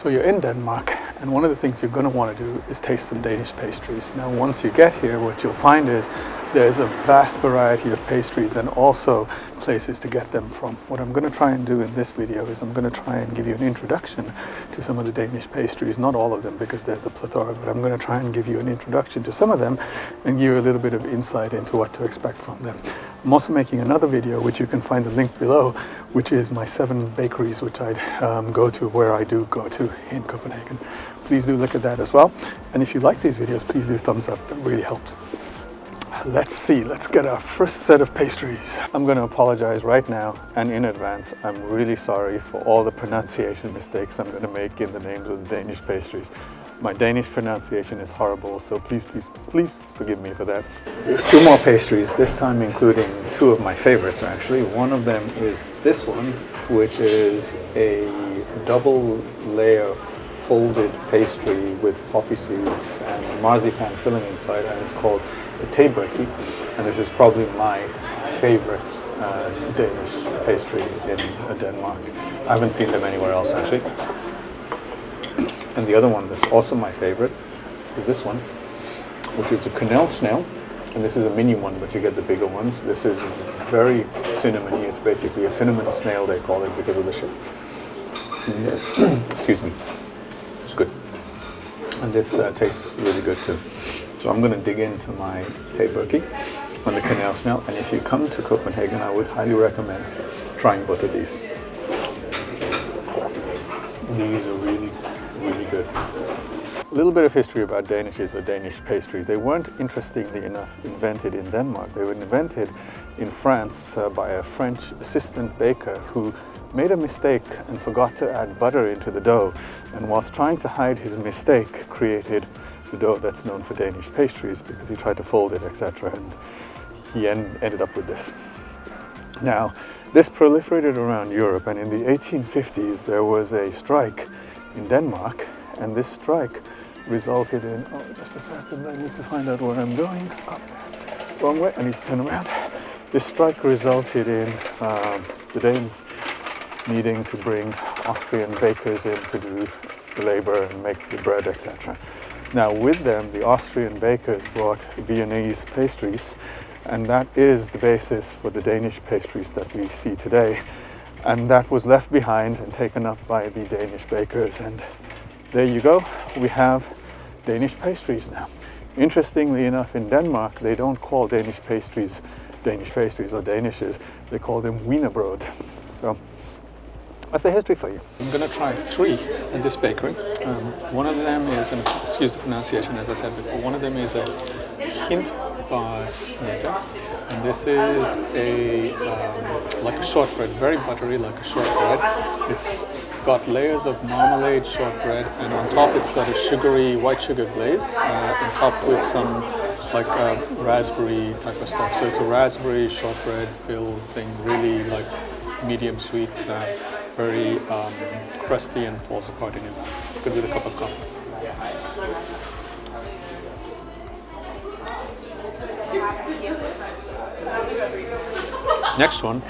So you're in Denmark, and one of the things you're going to want to do is taste some Danish pastries. Now once you get here, what you'll find is there's a vast variety of pastries and also places to get them from. What I'm going to try and do in this video is I'm going to try and give you an introduction to some of the Danish pastries, not all of them because there's a plethora, but I'm going to try and give you an introduction to some of them and give you a little bit of insight into what to expect from them. I'm also making another video, which you can find the link below, which is my 7 bakeries which I go to, where I do go to in Copenhagen. Please do look at that as well. And if you like these videos, please do thumbs up, that really helps. Let's see, let's get our first set of pastries. I'm going to apologize right now and in advance. I'm really sorry for all the pronunciation mistakes I'm going to make in the names of the Danish pastries. My Danish pronunciation is horrible, so please, please, please forgive me for that. 2 more pastries, this time including 2 of my favorites actually. One of them is this one, which is a double layer folded pastry with poppy seeds and marzipan filling inside, and it's called a breathtaking, and this is probably my favorite Danish pastry in Denmark. I haven't seen them anywhere else actually. And the other one that's also my favorite is this one, which is a quenelle snail, and this is a mini one, but you get the bigger ones. This is very cinnamony. It's basically a cinnamon snail, they call it, because of the shape. Excuse me. It's good. And this tastes really good too. So I'm going to dig into my breathtaking on the quenelle snail, and if you come to Copenhagen, I would highly recommend trying both of these. These are really good. A little bit of history about danishes or Danish pastry. They weren't, interestingly enough, invented in Denmark. They were invented in France by a French assistant baker who made a mistake and forgot to add butter into the dough, and whilst trying to hide his mistake, created the dough that's known for Danish pastries because he tried to fold it, etc. And he ended up with this. Now, this proliferated around Europe, and in the 1850s there was a strike in Denmark, and this strike resulted in, oh, just a second, I need to find out where I'm going. Oh, wrong way, I need to turn around. This strike resulted in the Danes needing to bring Austrian bakers in to do the labor and make the bread, etc. Now with them, the Austrian bakers brought Viennese pastries, and that is the basis for the Danish pastries that we see today. And that was left behind and taken up by the Danish bakers, and there you go, we have Danish pastries now. Interestingly enough, in Denmark they don't call Danish pastries or danishes, they call them wienerbrød. So that's the history for you. I'm going to try 3 at this bakery. One of them is, and excuse the pronunciation as I said before, one of them is a hindbærsnitte, and this is a like a shortbread, very buttery, like a shortbread. It's got layers of marmalade shortbread, and on top it's got a sugary white sugar glaze, and topped with some like raspberry type of stuff. So it's a raspberry shortbread filled thing, really like medium sweet, very crusty and falls apart in your mouth. Good with a cup of coffee. Next one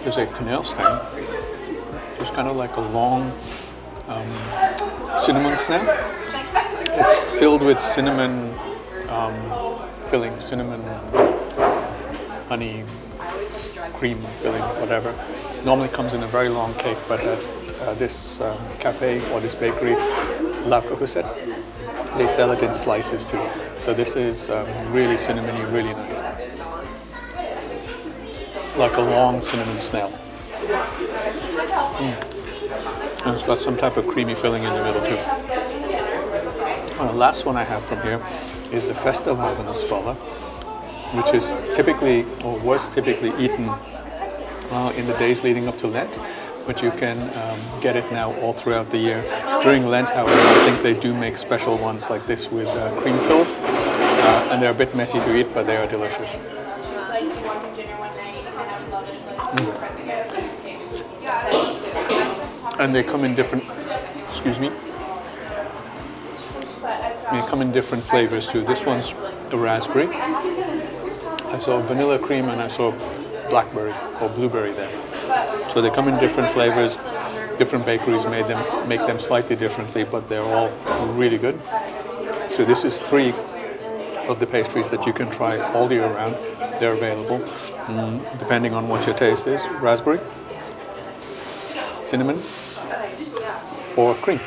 is a quenelle snail. It's kind of like a long cinnamon snail. It's filled with cinnamon filling, cinnamon, honey, cream filling, whatever. Normally comes in a very long cake, but at this cafe or this bakery, La Cohusette, they sell it in slices too. So this is really cinnamony, really nice. Like a long cinnamon snail. And it's got some type of creamy filling in the middle too. The last one I have from here is the Festivalsboller, which is typically, or was typically eaten in the days leading up to Lent, but you can get it now all throughout the year. During Lent, however, I think they do make special ones like this with cream filled, and they're a bit messy to eat, but they are delicious. And they come in different, they come in different flavors too. This one's the raspberry. I saw vanilla cream and I saw blackberry or blueberry there. So they come in different flavors. Different bakeries make them slightly differently, but they're all really good. So this is 3 of the pastries that you can try all year round. They're available depending on what your taste is: raspberry, cinnamon, or cream.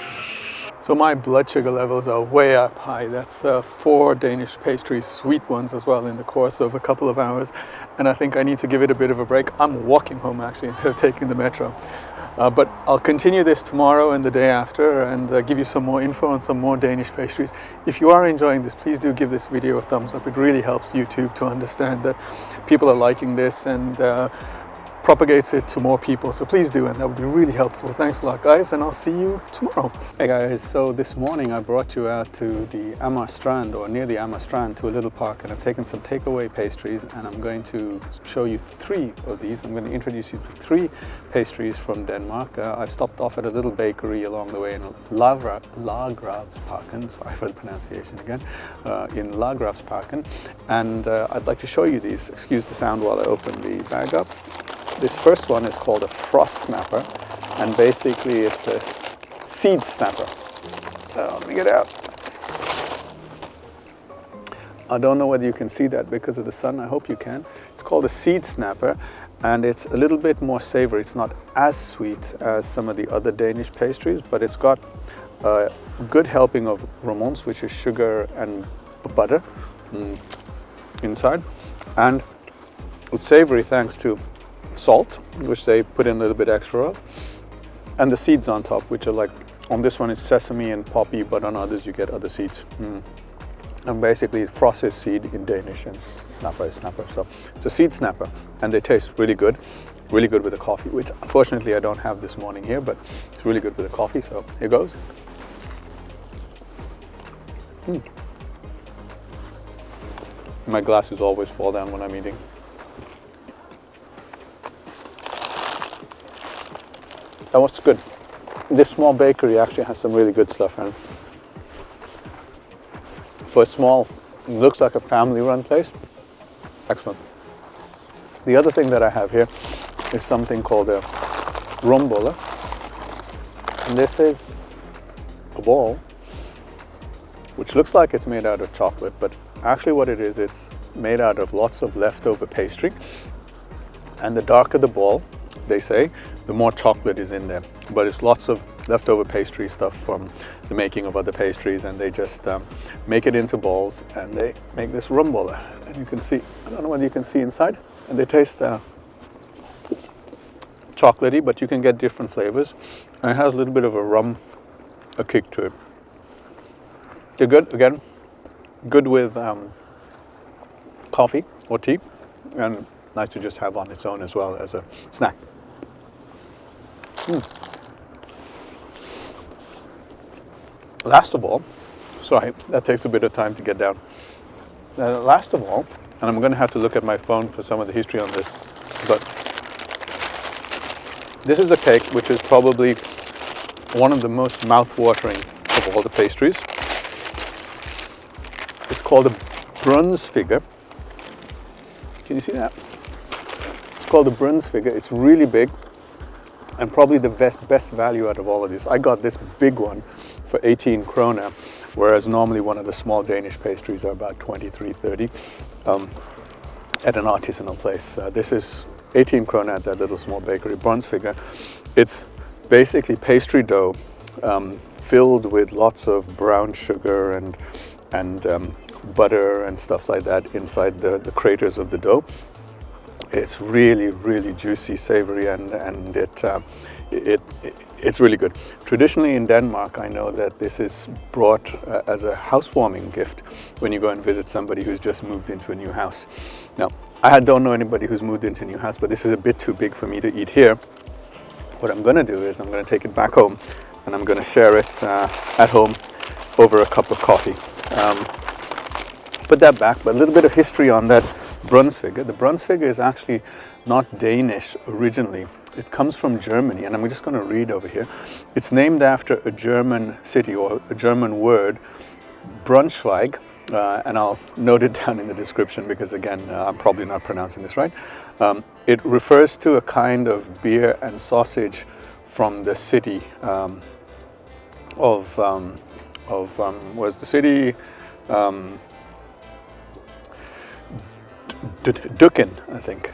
So my blood sugar levels are way up high. That's 4 Danish pastries, sweet ones as well, in the course of a couple of hours. And I think I need to give it a bit of a break. I'm walking home actually instead of taking the metro. But I'll continue this tomorrow and the day after and give you some more info on some more Danish pastries. If you are enjoying this, please do give this video a thumbs up. It really helps YouTube to understand that people are liking this and propagates it to more people. So please do, and that would be really helpful. Thanks a lot, guys, and I'll see you tomorrow. Hey guys, so this morning I brought you out to the Amager Strand, or near the Amager Strand, to a little park, and I've taken some takeaway pastries, and I'm going to show you 3 of these. I'm going to introduce you to 3 pastries from Denmark. I've stopped off at a little bakery along the way in Lagravsparken, sorry for the pronunciation again, in Lagravsparken, and I'd like to show you these. Excuse the sound while I open the bag up. This first one is called a frost snapper, and basically it's a seed snapper. Let me get out. I don't know whether you can see that because of the sun. I hope you can. It's called a seed snapper, and it's a little bit more savory. It's not as sweet as some of the other Danish pastries, but it's got a good helping of romans, which is sugar and butter inside, and it's savory thanks to salt, which they put in a little bit extra of, and the seeds on top, which are like, on this one it's sesame and poppy, but on others you get other seeds. And basically frost is seed in Danish and snapper is snapper, so it's a seed snapper, and they taste really good with the coffee, which unfortunately I don't have this morning here, but it's really good with the coffee. So here goes. My glasses always fall down when I'm eating. That was good. This small bakery actually has some really good stuff, and for a small, it looks like a family-run place. Excellent. The other thing that I have here is something called a rumbolle, and this is a ball which looks like it's made out of chocolate, but actually what it is, it's made out of lots of leftover pastry, and the darker the ball, they say, the more chocolate is in there. But it's lots of leftover pastry stuff from the making of other pastries, and they just make it into balls, and they make this rumbolle. And you can see, I don't know whether you can see inside, and they taste chocolatey, but you can get different flavors. And it has a little bit of a kick to it. They're good, again, good with coffee or tea, and nice to just have on its own as well as a snack. Last of all, sorry, that takes a bit of time to get down. Last of all, and I'm going to have to look at my phone for some of the history on this, but this is a cake which is probably one of the most mouth-watering of all the pastries. It's called a brunsviger. Can you see that? It's called a brunsviger. It's really big, and probably the best value out of all of these. I got this big one for 18 krona, whereas normally one of the small Danish pastries are about 23-30 at an artisanal place. This is 18 krona at that little small bakery, brunsviger. It's basically pastry dough filled with lots of brown sugar and butter and stuff like that inside the craters of the dough. It's really juicy, savory, and it's really good. Traditionally in Denmark, I know that this is brought as a housewarming gift when you go and visit somebody who's just moved into a new house. Now, I don't know anybody who's moved into a new house, but this is a bit too big for me to eat here. What I'm going to do is I'm going to take it back home, and I'm going to share it at home over a cup of coffee. Put that back, but a little bit of history on that brunsviger. The brunsviger is actually not Danish originally. It comes from Germany, and I'm just going to read over here. It's named after a German city, or a German word, Braunschweig, and I'll note it down in the description because, again, I'm probably not pronouncing this right. It refers to a kind of beer and sausage from the city was the city Dukin, I think.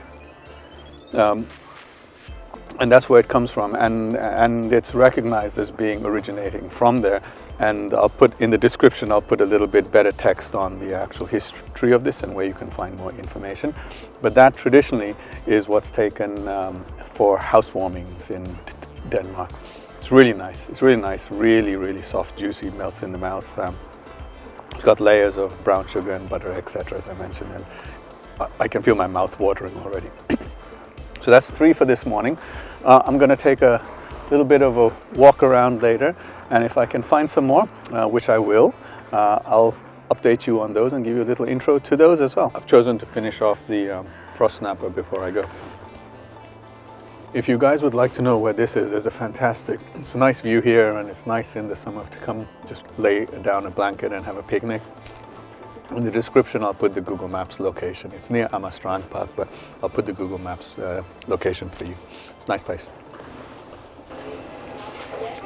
And that's where it comes from, and it's recognized as being originating from there. And I'll put in the description, I'll put a little bit better text on the actual history of this and where you can find more information. But that traditionally is what's taken for housewarmings in Denmark. It's really nice. It's really nice, really, really soft, juicy, melts in the mouth. It's got layers of brown sugar and butter, etc., as I mentioned, and I can feel my mouth watering already. So that's 3 for this morning. I'm going to take a little bit of a walk around later, and if I can find some more, which I will, I'll update you on those and give you a little intro to those as well. I've chosen to finish off the frost snapper before I go. If you guys would like to know where this is, there's a fantastic, it's a nice view here, and it's nice in the summer to come just lay down a blanket and have a picnic. In the description, I'll put the Google Maps location. It's near Amager Park, but I'll put the Google Maps location for you. It's a nice place.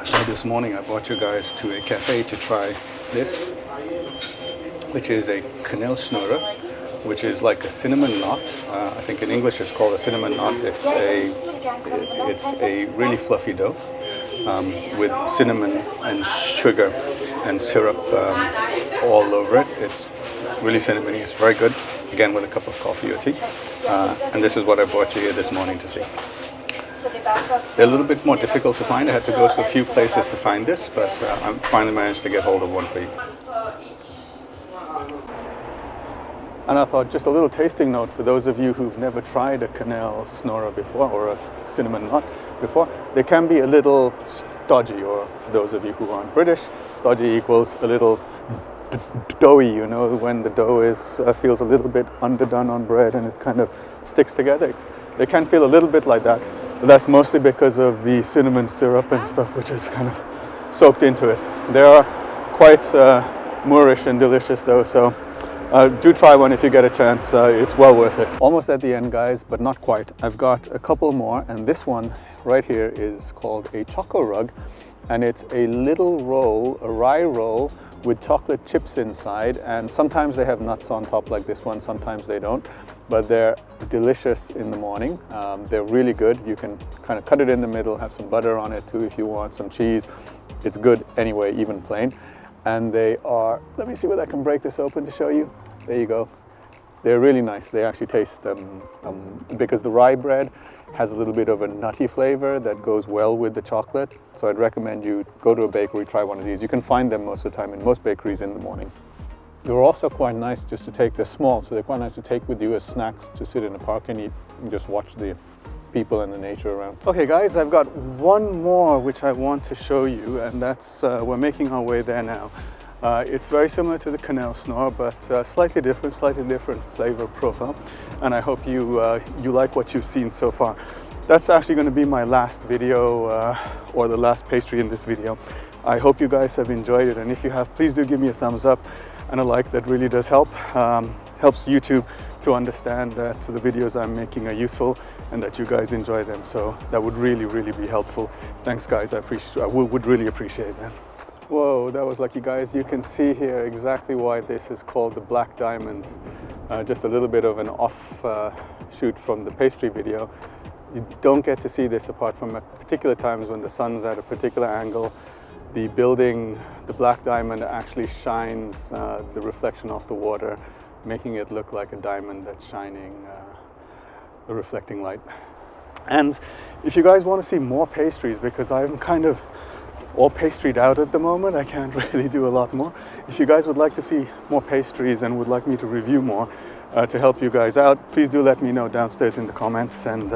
So this morning I brought you guys to a cafe to try this, which is a kanelsnurre, which is like a cinnamon knot. I think in English it's called a cinnamon knot. It's a really fluffy dough with cinnamon and sugar and syrup all over it. It's really cinnamony. It's very good. Again, with a cup of coffee or tea. And this is what I brought you here this morning to see. They're a little bit more difficult to find. I had to go to a few places to find this, but I finally managed to get hold of one for you. And I thought just a little tasting note for those of you who've never tried a kanelsnurre before, or a cinnamon knot before. They can be a little stodgy, or for those of you who aren't British, stodgy equals a little doughy, you know, when the dough is feels a little bit underdone on bread and it kind of sticks together. They can feel a little bit like that, but that's mostly because of the cinnamon syrup and stuff which is kind of soaked into it. They are quite moorish and delicious though, so do try one if you get a chance. It's well worth it. Almost at the end, guys, but not quite. I've got a couple more, and this one right here is called a choco rug, and it's a little roll, a rye roll with chocolate chips inside, and sometimes they have nuts on top like this one, sometimes they don't, but they're delicious in the morning. They're really good. You can kind of cut it in the middle, have some butter on it too if you want, some cheese. It's good anyway, even plain. And they are, let me see whether I can break this open to show you. There you go. They're really nice. They actually taste, because the rye bread has a little bit of a nutty flavor that goes well with the chocolate. So I'd recommend you go to a bakery, try one of these. You can find them most of the time in most bakeries in the morning. They're also quite nice just to take, they're small, so they're quite nice to take with you as snacks to sit in the park and eat and just watch the people and the nature around. Okay guys, I've got one more which I want to show you, and that's, we're making our way there now. It's very similar to the kanelsnurre, but slightly different flavor profile. And I hope you like what you've seen so far. That's actually going to be my last video, or the last pastry in this video. I hope you guys have enjoyed it, and if you have, please do give me a thumbs up and a like. That really does help. Helps YouTube to understand that the videos I'm making are useful and that you guys enjoy them. So that would really, really be helpful. Thanks guys, I would really appreciate that. Whoa, that was lucky guys. You can see here exactly why this is called the Black Diamond. Just a little bit of an offshoot from the pastry video. You don't get to see this apart from at particular times when the sun's at a particular angle. The building, the Black Diamond, actually shines the reflection off the water, making it look like a diamond that's shining the reflecting light. And if you guys want to see more pastries, because I'm kind of all pastried out at the moment, I can't really do a lot more. If you guys would like to see more pastries and would like me to review more to help you guys out, please do let me know downstairs in the comments, and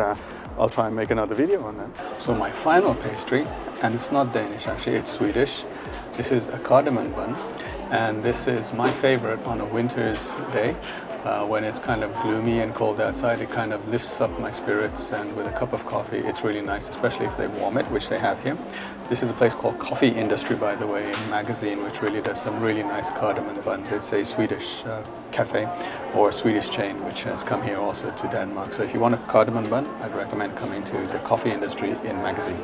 I'll try and make another video on that. So my final pastry, and it's not Danish actually, it's Swedish. This is a cardamom bun, and this is my favorite on a winter's day. When it's kind of gloomy and cold outside, it kind of lifts up my spirits, and with a cup of coffee, it's really nice, especially if they warm it, which they have here. This is a place called Coffee Industry, by the way, a magazine which really does some really nice cardamom buns. It's a Swedish cafe or Swedish chain which has come here also to Denmark. So if you want a cardamom bun, I'd recommend coming to the Coffee Industry in magazine.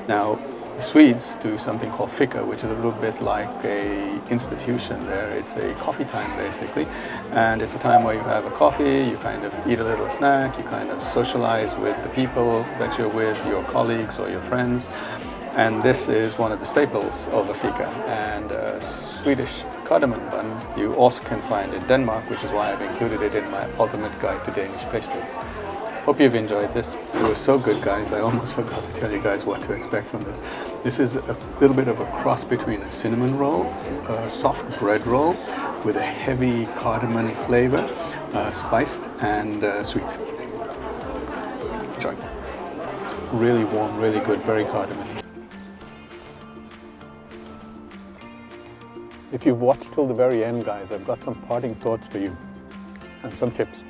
Now, the Swedes do something called fika, which is a little bit like a institution there. It's a coffee time basically, and it's a time where you have a coffee, you kind of eat a little snack, you kind of socialize with the people that you're with, your colleagues or your friends. And this is one of the staples of a fika. And a Swedish cardamom bun you also can find in Denmark, which is why I've included it in my ultimate guide to Danish pastries. Hope you've enjoyed this. It was so good, guys. I almost forgot to tell you guys what to expect from this. This is a little bit of a cross between a cinnamon roll, a soft bread roll with a heavy cardamom flavor, spiced and sweet. Enjoy. Really warm, really good, very cardamom. If you've watched till the very end, guys, I've got some parting thoughts for you and some tips.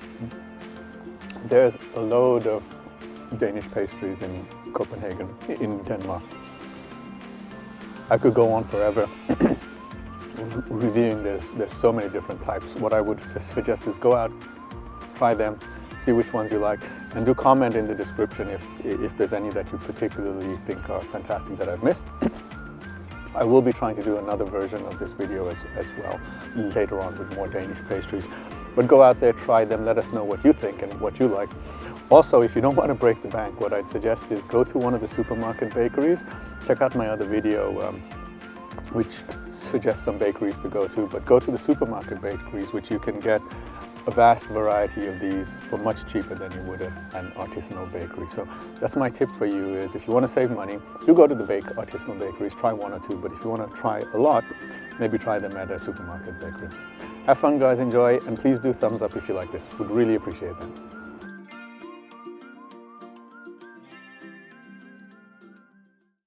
There's a load of Danish pastries in Copenhagen, in Denmark. I could go on forever reviewing this. There's so many different types. What I would suggest is go out, try them, see which ones you like, and do comment in the description if there's any that you particularly think are fantastic that I've missed. I will be trying to do another version of this video as well later on with more Danish pastries. But go out there, try them, let us know what you think and what you like. Also, if you don't want to break the bank, what I'd suggest is go to one of the supermarket bakeries. Check out my other video which suggests some bakeries to go to, but go to the supermarket bakeries, which you can get a vast variety of these for much cheaper than you would at an artisanal bakery. So that's my tip for you, is if you want to save money, do go to the artisanal bakeries, try one or two, but if you want to try a lot, maybe try them at a supermarket bakery. Have fun, guys, enjoy, and please do thumbs up if you like this. Would really appreciate that.